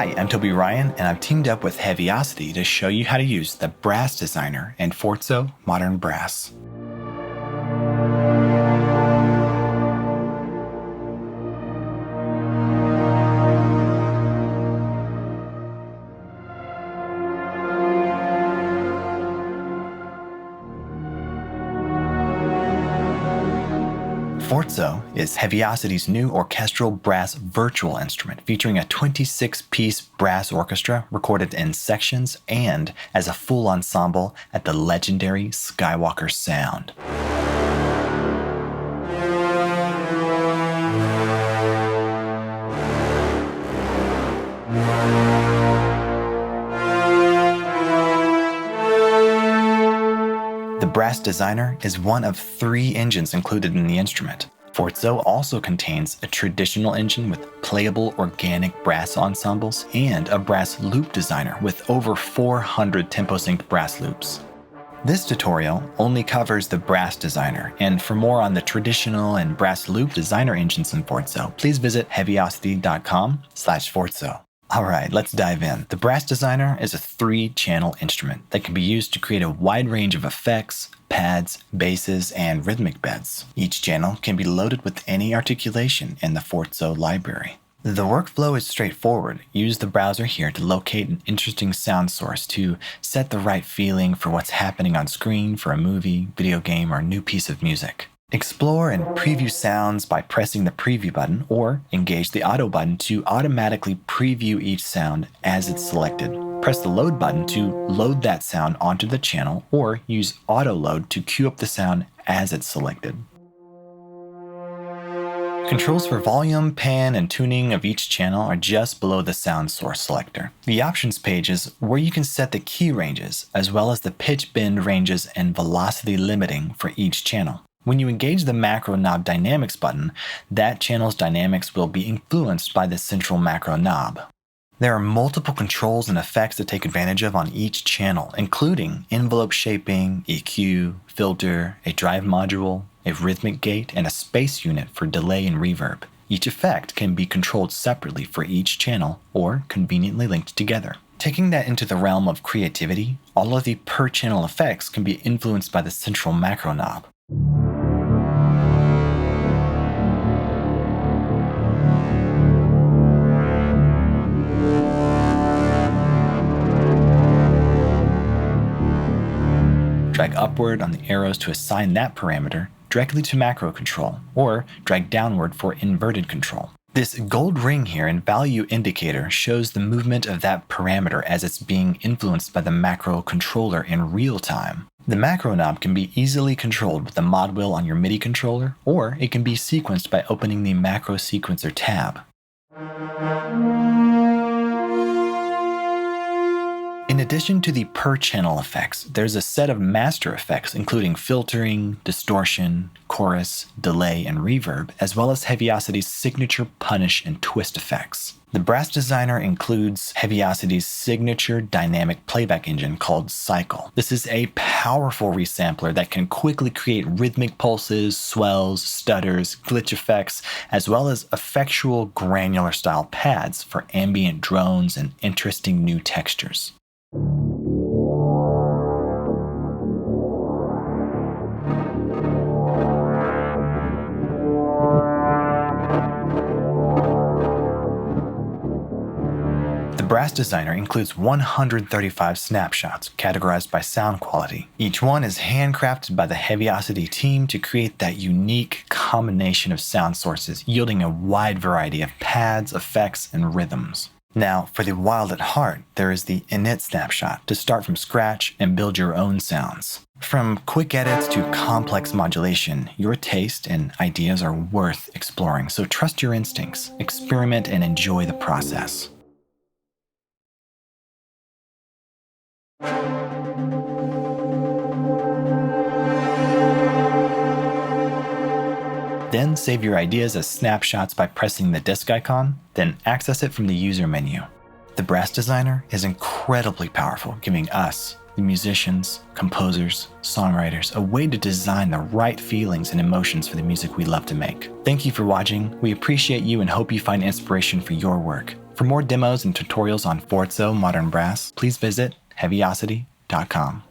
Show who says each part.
Speaker 1: Hi, I'm Toby Ryan, and I've teamed up with Heavyocity to show you how to use the Brass Designer in FORZO Modern Brass. FORZO is Heavyocity's new orchestral brass virtual instrument featuring a 26-piece brass orchestra recorded in sections and as a full ensemble at the legendary Skywalker Sound. The Brass Designer is one of 3 engines included in the instrument. FORZO also contains a traditional engine with playable organic brass ensembles and a brass loop designer with over 400 tempo-synced brass loops. This tutorial only covers the Brass Designer, and for more on the traditional and brass loop designer engines in FORZO, please visit heavyocity.com/FORZO. Alright, let's dive in. The Brass Designer is a 3-channel instrument that can be used to create a wide range of effects, pads, basses, and rhythmic beds. Each channel can be loaded with any articulation in the FORZO library. The workflow is straightforward. Use the browser here to locate an interesting sound source to set the right feeling for what's happening on screen for a movie, video game, or new piece of music. Explore and preview sounds by pressing the preview button or engage the auto button to automatically preview each sound as it's selected. Press the load button to load that sound onto the channel or use auto load to queue up the sound as it's selected. Controls for volume, pan, and tuning of each channel are just below the sound source selector. The options page is where you can set the key ranges as well as the pitch bend ranges and velocity limiting for each channel. When you engage the macro knob dynamics button, that channel's dynamics will be influenced by the central macro knob. There are multiple controls and effects to take advantage of on each channel, including envelope shaping, EQ, filter, a drive module, a rhythmic gate, and a space unit for delay and reverb. Each effect can be controlled separately for each channel or conveniently linked together. Taking that into the realm of creativity, all of the per-channel effects can be influenced by the central macro knob. Drag upward on the arrows to assign that parameter directly to macro control, or drag downward for inverted control. This gold ring here and value indicator shows the movement of that parameter as it's being influenced by the macro controller in real time. The macro knob can be easily controlled with the mod wheel on your MIDI controller, or it can be sequenced by opening the macro sequencer tab. In addition to the per-channel effects, there's a set of master effects including filtering, distortion, chorus, delay, and reverb, as well as Heavyocity's signature punish and twist effects. The Brass Designer includes Heavyocity's signature dynamic playback engine called Cycle. This is a powerful resampler that can quickly create rhythmic pulses, swells, stutters, glitch effects, as well as effectual granular style pads for ambient drones and interesting new textures. The Brass Designer includes 135 snapshots categorized by sound quality. Each one is handcrafted by the Heavyocity team to create that unique combination of sound sources, yielding a wide variety of pads, effects, and rhythms. Now, for the wild at heart, there is the init snapshot to start from scratch and build your own sounds. From quick edits to complex modulation, your taste and ideas are worth exploring, so trust your instincts, experiment, and enjoy the process. Then save your ideas as snapshots by pressing the disk icon, then access it from the user menu. The Brass Designer is incredibly powerful, giving us, the musicians, composers, songwriters, a way to design the right feelings and emotions for the music we love to make. Thank you for watching. We appreciate you and hope you find inspiration for your work. For more demos and tutorials on FORZO modern brass, please visit Heavyocity.com.